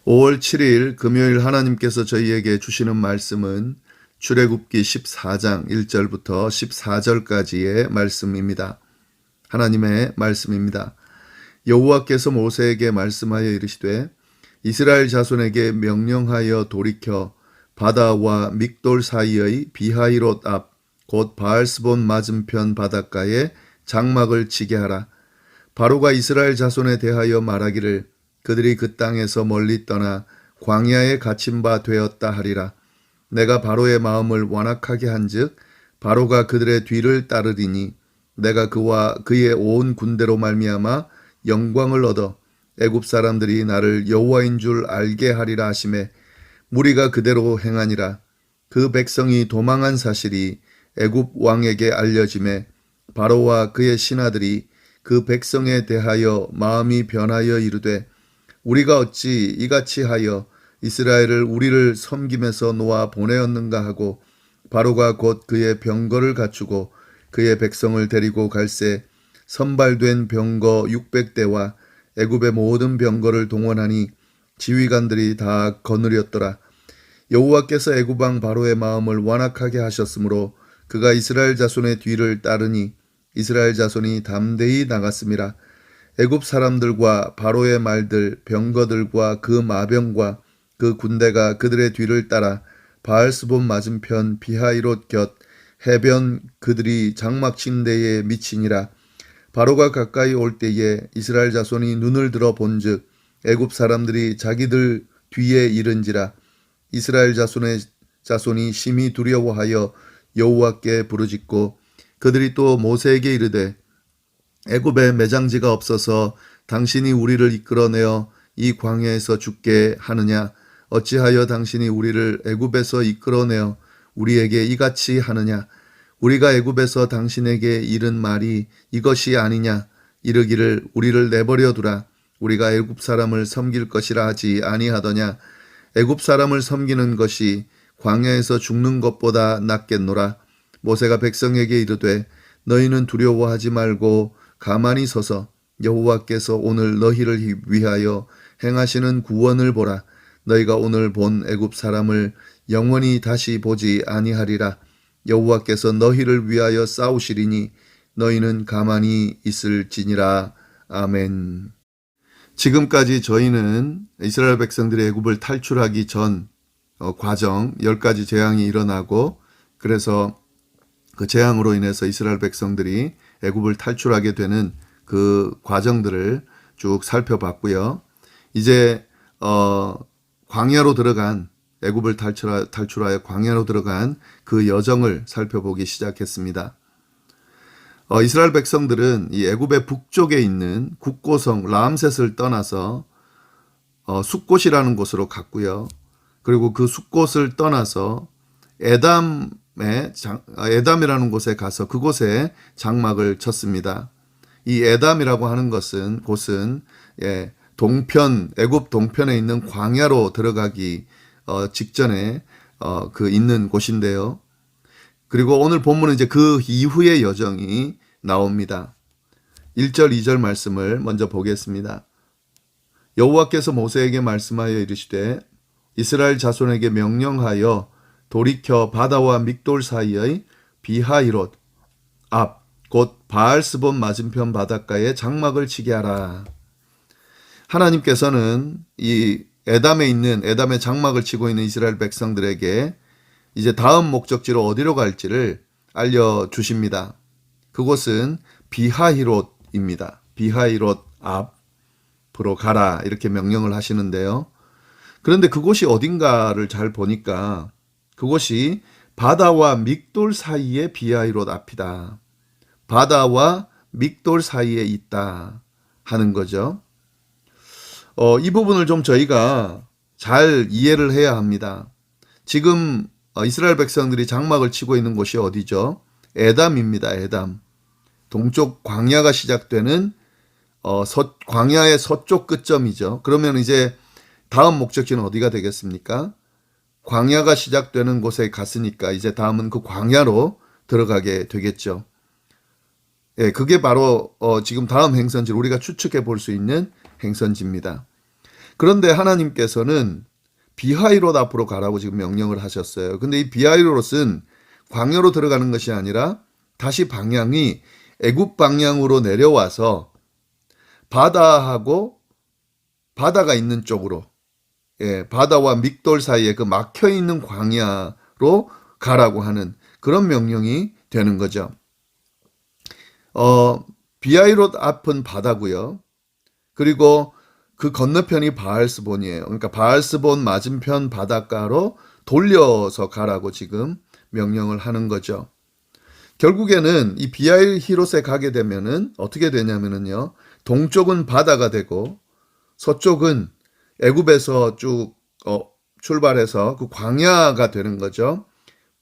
5월 7일 금요일 하나님께서 저희에게 주시는 말씀은 출애굽기 14장 1절부터 14절까지의 말씀입니다. 하나님의 말씀입니다. 여호와께서 모세에게 말씀하여 이르시되 이스라엘 자손에게 명령하여 돌이켜 바다와 믹돌 사이의 비하이롯 앞 곧 바알스본 맞은편 바닷가에 장막을 치게 하라. 바로가 이스라엘 자손에 대하여 말하기를 그들이 그 땅에서 멀리 떠나 광야에 갇힌 바 되었다 하리라. 내가 바로의 마음을 완악하게 한즉 바로가 그들의 뒤를 따르리니 내가 그와 그의 온 군대로 말미암아 영광을 얻어 애굽 사람들이 나를 여호와인 줄 알게 하리라 하시매 무리가 그대로 행하니라. 그 백성이 도망한 사실이 애굽 왕에게 알려지매 바로와 그의 신하들이 그 백성에 대하여 마음이 변하여 이르되 우리가 어찌 이같이 하여 이스라엘을 우리를 섬김에서 놓아 보내었는가 하고 바로가 곧 그의 병거를 갖추고 그의 백성을 데리고 갈새 선발된 병거 600대와 애굽의 모든 병거를 동원하니 지휘관들이 다 거느렸더라. 여호와께서 애굽 왕 바로의 마음을 완악하게 하셨으므로 그가 이스라엘 자손의 뒤를 따르니 이스라엘 자손이 담대히 나갔음이라. 애굽 사람들과 바로의 말들 병거들과 그 마병과 그 군대가 그들의 뒤를 따라 바알스본 맞은편 비하이롯 곁 해변 그들이 장막 친 데에 미치니라. 바로가 가까이 올 때에 이스라엘 자손이 눈을 들어 본즉 애굽 사람들이 자기들 뒤에 이른지라. 이스라엘 자손이 심히 두려워하여 여호와께 부르짖고 그들이 또 모세에게 이르되 애굽에 매장지가 없어서 당신이 우리를 이끌어내어 이 광야에서 죽게 하느냐? 어찌하여 당신이 우리를 애굽에서 이끌어내어 우리에게 이같이 하느냐? 우리가 애굽에서 당신에게 이른 말이 이것이 아니냐? 이르기를 우리를 내버려 두라. 우리가 애굽 사람을 섬길 것이라 하지 아니하더냐? 애굽 사람을 섬기는 것이 광야에서 죽는 것보다 낫겠노라. 모세가 백성에게 이르되 너희는 두려워하지 말고 가만히 서서 여호와께서 오늘 너희를 위하여 행하시는 구원을 보라. 너희가 오늘 본 애굽 사람을 영원히 다시 보지 아니하리라. 여호와께서 너희를 위하여 싸우시리니 너희는 가만히 있을지니라. 아멘. 지금까지 저희는 이스라엘 백성들이 애굽을 탈출하기 전 과정 10가지 재앙이 일어나고 그래서 그 재앙으로 인해서 이스라엘 백성들이 애굽을 탈출하게 되는 그 과정들을 쭉 살펴봤고요. 이제 광야로 들어간 애굽을 탈출하여 광야로 들어간 그 여정을 살펴보기 시작했습니다. 이스라엘 백성들은 이 애굽의 북쪽에 있는 국고성 람셋을 떠나서 숫곳이라는 곳으로 갔고요. 그리고 그 숫곳을 떠나서 에담이라는 곳에 가서 그곳에 장막을 쳤습니다. 이 에담이라고 하는 곳은 동편 애굽 동편에 있는 광야로 들어가기 직전에 그 있는 곳인데요. 그리고 오늘 본문은 이제 그 이후의 여정이 나옵니다. 1절 2절 말씀을 먼저 보겠습니다. 여호와께서 모세에게 말씀하여 이르시되 이스라엘 자손에게 명령하여 돌이켜 바다와 믹돌 사이의 비하이롯 앞 곧 바알스본 맞은편 바닷가에 장막을 치게 하라. 하나님께서는 이 에담의 장막을 치고 있는 이스라엘 백성들에게 이제 다음 목적지로 어디로 갈지를 알려주십니다. 그곳은 비하이롯입니다. 비하이롯 앞으로 가라 이렇게 명령을 하시는데요. 그런데 그곳이 어딘가를 잘 보니까 그곳이 바다와 믹돌 사이의 비하이롯 앞이다. 바다와 믹돌 사이에 있다 하는 거죠. 이 부분을 좀 저희가 잘 이해를 해야 합니다. 지금 이스라엘 백성들이 장막을 치고 있는 곳이 어디죠? 에담입니다. 에담. 동쪽 광야가 시작되는 광야의 서쪽 끝점이죠. 그러면 이제 다음 목적지는 어디가 되겠습니까? 광야가 시작되는 곳에 갔으니까 이제 다음은 그 광야로 들어가게 되겠죠. 예, 그게 바로 지금 다음 행선지 우리가 추측해 볼 수 있는 행선지입니다. 그런데 하나님께서는 비하이롯 앞으로 가라고 지금 명령을 하셨어요. 근데 이 비하이롯은 광야로 들어가는 것이 아니라 다시 방향이 애굽 방향으로 내려와서 바다하고 바다가 있는 쪽으로, 바다와 믹돌 사이에 그 막혀 있는 광야로 가라고 하는 그런 명령이 되는 거죠. 비하이롯 앞은 바다고요. 그리고 그 건너편이 바알스본이에요. 그러니까 바알스본 맞은편 바닷가로 돌려서 가라고 지금 명령을 하는 거죠. 결국에는 이 비하이롯에 가게 되면은 어떻게 되냐면은요. 동쪽은 바다가 되고 서쪽은 애굽에서 쭉 출발해서 그 광야가 되는 거죠.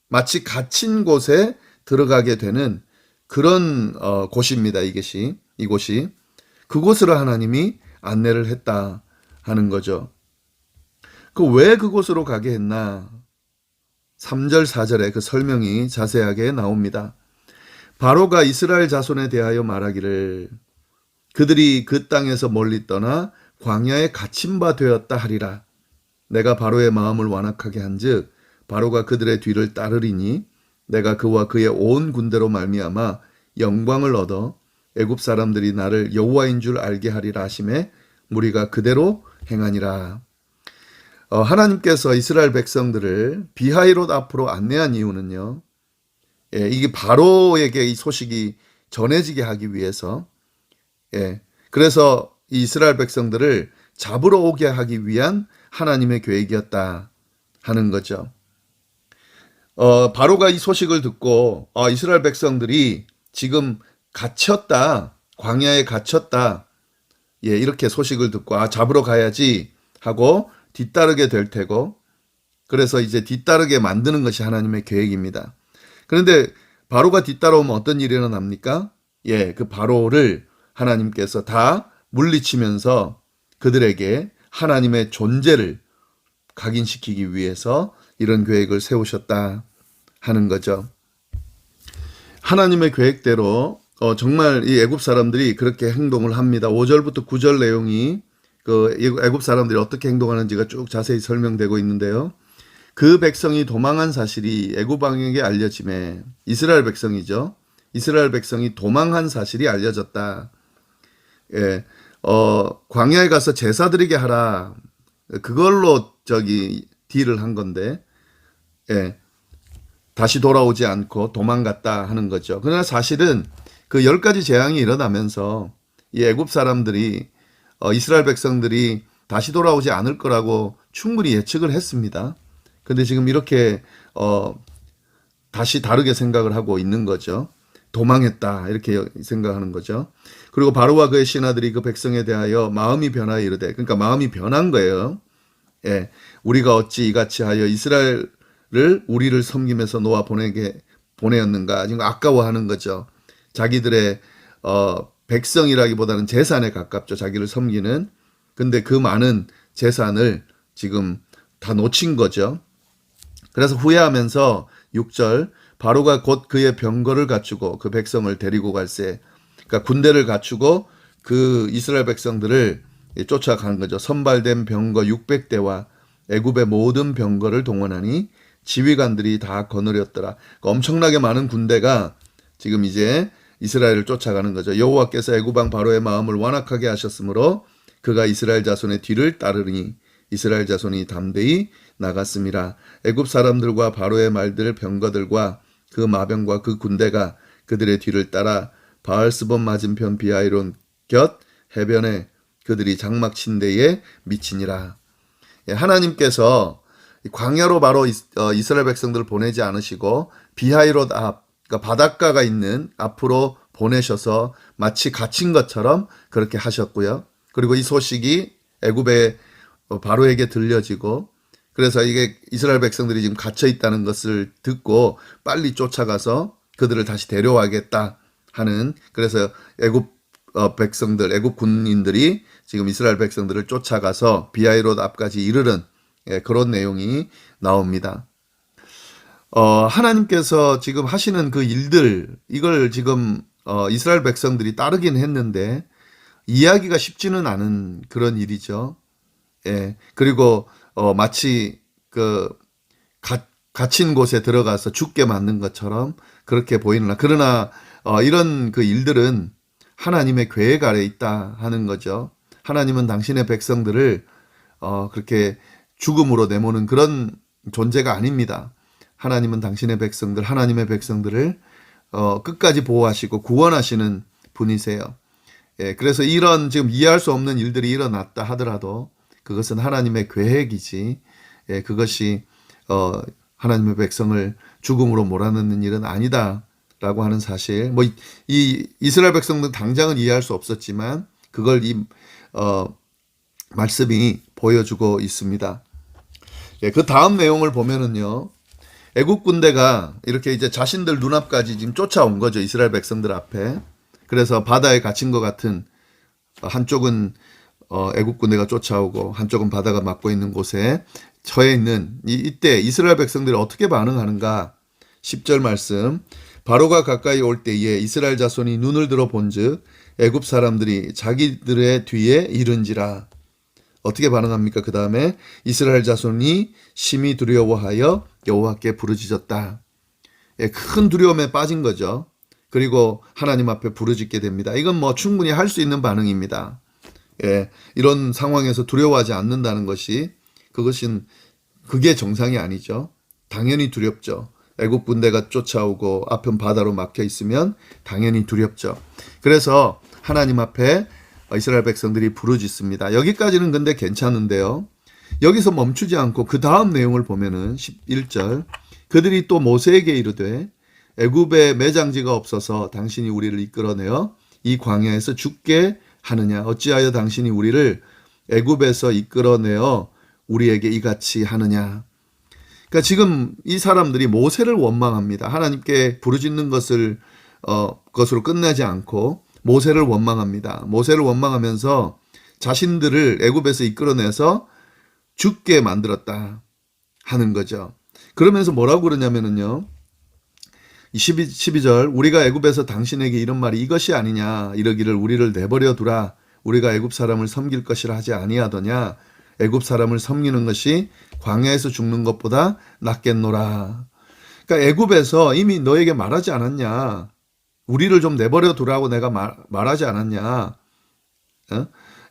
마치 갇힌 곳에 들어가게 되는 그런 곳입니다. 이곳이 그곳으로 하나님이 안내를 했다 하는 거죠. 왜 그곳으로 가게 했나? 3절 4절에 그 설명이 자세하게 나옵니다. 바로가 이스라엘 자손에 대하여 말하기를 그들이 그 땅에서 멀리 떠나 광야에 갇힌 바 되었다 하리라. 내가 바로의 마음을 완악하게 한즉 바로가 그들의 뒤를 따르리니 내가 그와 그의 온 군대로 말미암아 영광을 얻어 애굽 사람들이 나를 여호와인 줄 알게 하리라 하심에 무리가 그대로 행하니라. 하나님께서 이스라엘 백성들을 비하이롯 앞으로 안내한 이유는요. 이게 바로에게 이 소식이 전해지게 하기 위해서, 그래서 이 이스라엘 백성들을 잡으러 오게 하기 위한 하나님의 계획이었다 하는 거죠. 바로가 이 소식을 듣고 이스라엘 백성들이 지금 갇혔다, 광야에 갇혔다, 이렇게 소식을 듣고 잡으러 가야지 하고 뒤따르게 될 테고, 그래서 이제 뒤따르게 만드는 것이 하나님의 계획입니다. 그런데 바로가 뒤따라오면 어떤 일이 일어납니까? 그 바로를 하나님께서 다 물리치면서 그들에게 하나님의 존재를 각인시키기 위해서 이런 계획을 세우셨다 하는 거죠. 하나님의 계획대로 정말 이 애굽 사람들이 그렇게 행동을 합니다. 5절부터 9절 내용이 그 애굽 사람들이 어떻게 행동하는지가 쭉 자세히 설명되고 있는데요. 그 백성이 도망한 사실이 애굽 왕에게 알려짐에 이스라엘 백성이죠. 이스라엘 백성이 도망한 사실이 알려졌다. 광야에 가서 제사 드리게 하라. 그걸로 딜을 한 건데, 다시 돌아오지 않고 도망갔다 하는 거죠. 그러나 사실은 그 10가지 재앙이 일어나면서 이 애굽 사람들이 이스라엘 백성들이 다시 돌아오지 않을 거라고 충분히 예측을 했습니다. 근데 지금 이렇게 다시 다르게 생각을 하고 있는 거죠. 도망했다 이렇게 생각하는 거죠. 그리고 바로와 그의 신하들이 그 백성에 대하여 마음이 변하여 이르되, 그러니까 마음이 변한 거예요. 우리가 어찌 이같이 하여 이스라엘을 우리를 섬김에서 놓아 보내었는가, 지금 아까워하는 거죠. 자기들의 백성이라기보다는 재산에 가깝죠. 자기를 섬기는. 근데 그 많은 재산을 지금 다 놓친 거죠. 그래서 후회하면서 6절 바로가 곧 그의 병거를 갖추고 그 백성을 데리고 갈새, 그러니까 군대를 갖추고 그 이스라엘 백성들을 쫓아간 거죠. 선발된 병거 600대와 애굽의 모든 병거를 동원하니 지휘관들이 다 거느렸더라. 그러니까 엄청나게 많은 군대가 지금 이제 이스라엘을 쫓아가는 거죠. 여호와께서 애굽 왕 바로의 마음을 완악하게 하셨으므로 그가 이스라엘 자손의 뒤를 따르니 이스라엘 자손이 담대히 나갔습니다. 애굽 사람들과 바로의 말들 병거들과 그 마병과 그 군대가 그들의 뒤를 따라 바알스본 맞은편 비하이론 곁 해변에 그들이 장막 친 데에 미치니라. 하나님께서 광야로 바로 이스라엘 백성들을 보내지 않으시고 비하이롯 앞, 그러니까 바닷가가 있는 앞으로 보내셔서 마치 갇힌 것처럼 그렇게 하셨고요. 그리고 이 소식이 애굽의 바로에게 들려지고, 그래서 이게 이스라엘 백성들이 지금 갇혀 있다는 것을 듣고 빨리 쫓아가서 그들을 다시 데려와겠다 하는, 그래서 애굽 백성들, 애굽 군인들이 지금 이스라엘 백성들을 쫓아가서 비하이롯 앞까지 이르는 그런 내용이 나옵니다. 하나님께서 지금 하시는 그 일들, 이걸 지금 이스라엘 백성들이 따르긴 했는데 이해하기가 쉽지는 않은 그런 일이죠. 예. 그리고 마치 그 갇힌 곳에 들어가서 죽게 만든 것처럼 그렇게 보이느라. 그러나 이런 그 일들은 하나님의 계획 아래 있다 하는 거죠. 하나님은 당신의 백성들을 그렇게 죽음으로 내모는 그런 존재가 아닙니다. 하나님은 당신의 백성들, 하나님의 백성들을 끝까지 보호하시고 구원하시는 분이세요. 예, 그래서 이런 지금 이해할 수 없는 일들이 일어났다 하더라도 그것은 하나님의 계획이지, 예, 그것이 하나님의 백성을 죽음으로 몰아넣는 일은 아니다라고 하는 사실. 뭐 이 이스라엘 백성들 당장은 이해할 수 없었지만 그걸 이 말씀이 보여주고 있습니다. 예, 그 다음 내용을 보면은요. 애국 군대가 이렇게 이제 자신들 눈앞까지 지금 쫓아온 거죠. 이스라엘 백성들 앞에. 그래서 바다에 갇힌 것 같은, 한쪽은 애국 군대가 쫓아오고 한쪽은 바다가 막고 있는 곳에 처해 있는 이때 이스라엘 백성들이 어떻게 반응하는가? 10절 말씀. 바로가 가까이 올 때에 이스라엘 자손이 눈을 들어 본즉 애굽 사람들이 자기들의 뒤에 이른지라. 어떻게 반응합니까? 그 다음에 이스라엘 자손이 심히 두려워하여 여호와께 부르짖었다. 예, 큰 두려움에 빠진 거죠. 그리고 하나님 앞에 부르짖게 됩니다. 이건 뭐 충분히 할 수 있는 반응입니다. 예, 이런 상황에서 두려워하지 않는다는 것이 그게 정상이 아니죠. 당연히 두렵죠. 애국 군대가 쫓아오고 앞은 바다로 막혀 있으면 당연히 두렵죠. 그래서 하나님 앞에 이스라엘 백성들이 부르짖습니다. 여기까지는 근데 괜찮은데요. 여기서 멈추지 않고 그 다음 내용을 보면은 11절 그들이 또 모세에게 이르되 애굽에 매장지가 없어서 당신이 우리를 이끌어내어 이 광야에서 죽게 하느냐 어찌하여 당신이 우리를 애굽에서 이끌어내어 우리에게 이같이 하느냐. 그러니까 지금 이 사람들이 모세를 원망합니다. 하나님께 부르짖는 것으로 끝나지 않고 모세를 원망합니다. 모세를 원망하면서 자신들을 애굽에서 이끌어내서 죽게 만들었다 하는 거죠. 그러면서 뭐라고 그러냐면은요. 12절 우리가 애굽에서 당신에게 이런 말이 이것이 아니냐 이러기를 우리를 내버려 두라 우리가 애굽 사람을 섬길 것이라 하지 아니하더냐 애굽 사람을 섬기는 것이 광야에서 죽는 것보다 낫겠노라. 그러니까 애굽에서 이미 너에게 말하지 않았냐. 우리를 좀 내버려 두라고 내가 말하지 않았냐.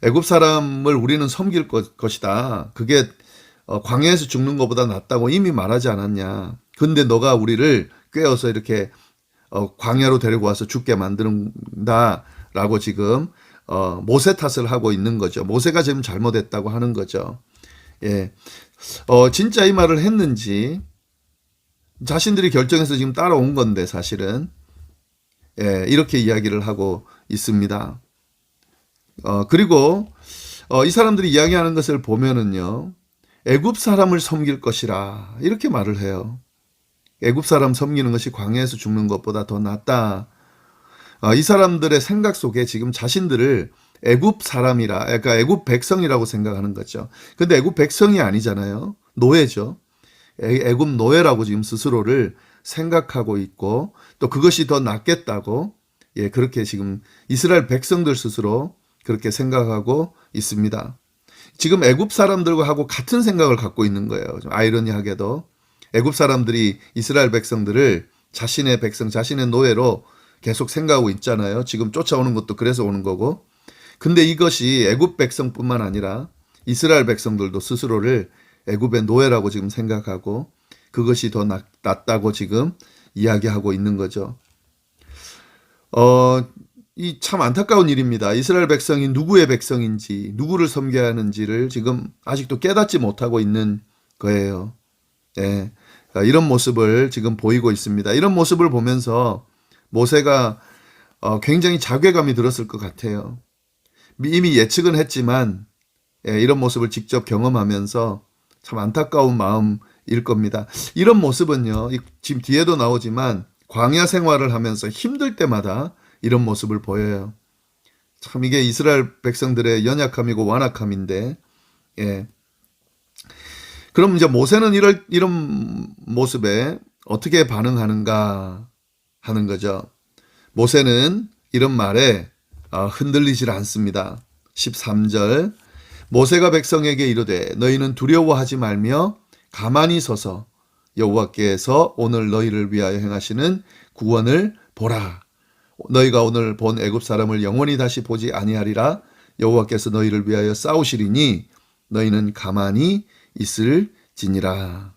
애굽 사람을 우리는 섬길 것이다. 그게 광야에서 죽는 것보다 낫다고 이미 말하지 않았냐. 근데 너가 우리를 꿰어서 이렇게 광야로 데리고 와서 죽게 만든다라고 지금 모세 탓을 하고 있는 거죠. 모세가 지금 잘못했다고 하는 거죠. 예, 진짜 이 말을 했는지 자신들이 결정해서 지금 따라온 건데 사실은 예, 이렇게 이야기를 하고 있습니다. 그리고 이 사람들이 이야기하는 것을 보면은요, 애굽 사람을 섬길 것이라 이렇게 말을 해요. 애굽 사람 섬기는 것이 광야에서 죽는 것보다 더 낫다. 이 사람들의 생각 속에 지금 자신들을 애굽 사람이라, 그러니까 애굽 백성이라고 생각하는 거죠. 근데 애굽 백성이 아니잖아요. 노예죠. 애굽 노예라고 지금 스스로를 생각하고 있고 또 그것이 더 낫겠다고 예, 그렇게 지금 이스라엘 백성들 스스로 그렇게 생각하고 있습니다. 지금 애굽 사람들과 하고 같은 생각을 갖고 있는 거예요. 좀 아이러니하게도 애굽 사람들이 이스라엘 백성들을 자신의 백성, 자신의 노예로 계속 생각하고 있잖아요. 지금 쫓아오는 것도 그래서 오는 거고. 근데 이것이 애굽 백성뿐만 아니라 이스라엘 백성들도 스스로를 애굽의 노예라고 지금 생각하고 그것이 더 낫다고 지금 이야기하고 있는 거죠. 이 참 안타까운 일입니다. 이스라엘 백성이 누구의 백성인지, 누구를 섬겨야 하는지를 지금 아직도 깨닫지 못하고 있는 거예요. 예. 이런 모습을 지금 보이고 있습니다. 이런 모습을 보면서 모세가 굉장히 자괴감이 들었을 것 같아요. 이미 예측은 했지만 예, 이런 모습을 직접 경험하면서 참 안타까운 마음일 겁니다. 이런 모습은요, 지금 뒤에도 나오지만 광야 생활을 하면서 힘들 때마다 이런 모습을 보여요. 참 이게 이스라엘 백성들의 연약함이고 완악함인데, 예. 그럼 이제 모세는 이런 모습에 어떻게 반응하는가 하는 거죠. 모세는 이런 말에 흔들리질 않습니다. 13절 모세가 백성에게 이르되 너희는 두려워하지 말며 가만히 서서 여호와께서 오늘 너희를 위하여 행하시는 구원을 보라. 너희가 오늘 본 애굽 사람을 영원히 다시 보지 아니하리라. 여호와께서 너희를 위하여 싸우시리니 너희는 가만히 있을지니라.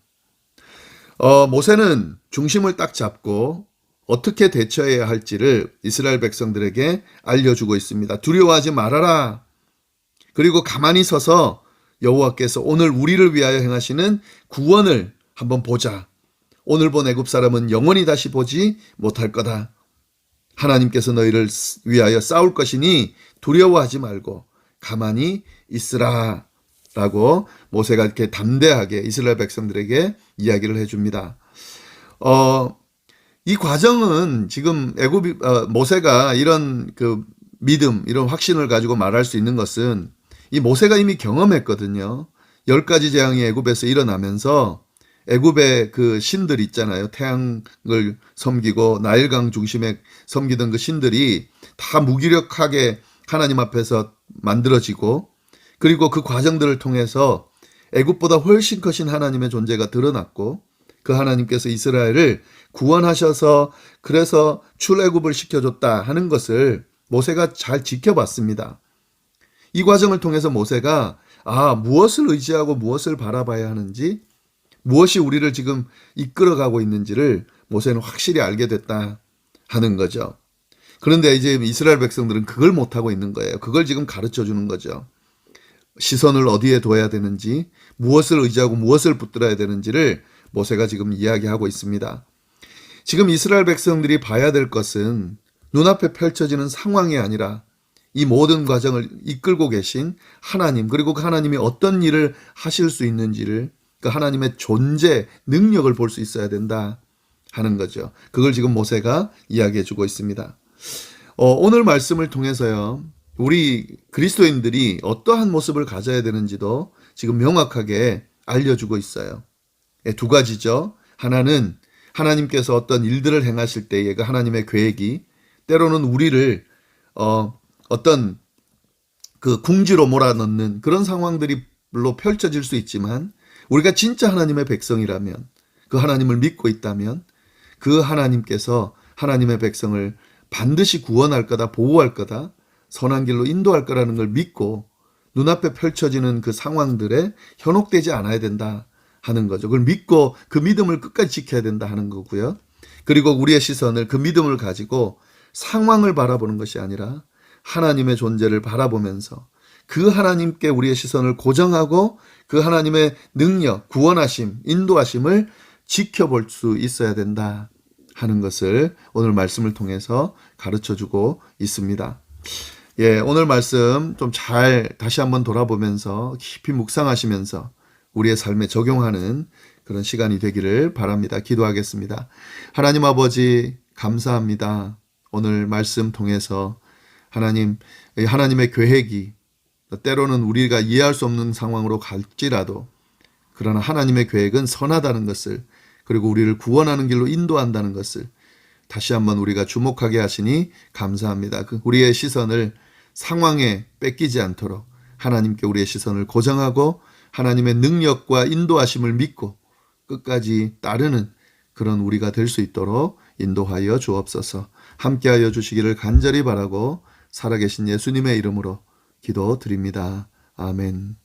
모세는 중심을 딱 잡고 어떻게 대처해야 할지를 이스라엘 백성들에게 알려주고 있습니다. 두려워하지 말아라. 그리고 가만히 서서 여호와께서 오늘 우리를 위하여 행하시는 구원을 한번 보자. 오늘 본 애굽 사람은 영원히 다시 보지 못할 거다. 하나님께서 너희를 위하여 싸울 것이니 두려워하지 말고 가만히 있으라. 라고 모세가 이렇게 담대하게 이스라엘 백성들에게 이야기를 해줍니다. 이 과정은 지금 모세가 이런 그 믿음, 이런 확신을 가지고 말할 수 있는 것은 이 모세가 이미 경험했거든요. 10가지 재앙이 애굽에서 일어나면서 애굽의 그 신들 있잖아요. 태양을 섬기고 나일강 중심에 섬기던 그 신들이 다 무기력하게 하나님 앞에서 만들어지고, 그리고 그 과정들을 통해서 애굽보다 훨씬 크신 하나님의 존재가 드러났고, 그 하나님께서 이스라엘을 구원하셔서 그래서 출애굽을 시켜줬다 하는 것을 모세가 잘 지켜봤습니다. 이 과정을 통해서 모세가 무엇을 의지하고 무엇을 바라봐야 하는지, 무엇이 우리를 지금 이끌어가고 있는지를 모세는 확실히 알게 됐다 하는 거죠. 그런데 이제 이스라엘 백성들은 그걸 못하고 있는 거예요. 그걸 지금 가르쳐 주는 거죠. 시선을 어디에 둬야 되는지, 무엇을 의지하고 무엇을 붙들어야 되는지를 모세가 지금 이야기하고 있습니다. 지금 이스라엘 백성들이 봐야 될 것은 눈앞에 펼쳐지는 상황이 아니라 이 모든 과정을 이끌고 계신 하나님, 그리고 그 하나님이 어떤 일을 하실 수 있는지를, 그 하나님의 존재, 능력을 볼 수 있어야 된다 하는 거죠. 그걸 지금 모세가 이야기해 주고 있습니다. 오늘 말씀을 통해서요, 우리 그리스도인들이 어떠한 모습을 가져야 되는지도 지금 명확하게 알려주고 있어요. 두 가지죠. 하나는 하나님께서 어떤 일들을 행하실 때에 그 하나님의 계획이 때로는 우리를 어떤 그 궁지로 몰아넣는 그런 상황들로 펼쳐질 수 있지만, 우리가 진짜 하나님의 백성이라면, 그 하나님을 믿고 있다면 그 하나님께서 하나님의 백성을 반드시 구원할 거다, 보호할 거다, 선한 길로 인도할 거라는 걸 믿고 눈앞에 펼쳐지는 그 상황들에 현혹되지 않아야 된다 하는 거죠. 그걸 믿고 그 믿음을 끝까지 지켜야 된다 하는 거고요. 그리고 우리의 시선을, 그 믿음을 가지고 상황을 바라보는 것이 아니라 하나님의 존재를 바라보면서 그 하나님께 우리의 시선을 고정하고 그 하나님의 능력, 구원하심, 인도하심을 지켜볼 수 있어야 된다 하는 것을 오늘 말씀을 통해서 가르쳐주고 있습니다. 오늘 말씀 좀 잘 다시 한번 돌아보면서 깊이 묵상하시면서 우리의 삶에 적용하는 그런 시간이 되기를 바랍니다. 기도하겠습니다. 하나님 아버지, 감사합니다. 오늘 말씀 통해서 하나님의 계획이 때로는 우리가 이해할 수 없는 상황으로 갈지라도, 그러나 하나님의 계획은 선하다는 것을, 그리고 우리를 구원하는 길로 인도한다는 것을 다시 한번 우리가 주목하게 하시니 감사합니다. 우리의 시선을 상황에 뺏기지 않도록 하나님께 우리의 시선을 고정하고 하나님의 능력과 인도하심을 믿고 끝까지 따르는 그런 우리가 될 수 있도록 인도하여 주옵소서. 함께하여 주시기를 간절히 바라고 살아계신 예수님의 이름으로 기도드립니다. 아멘.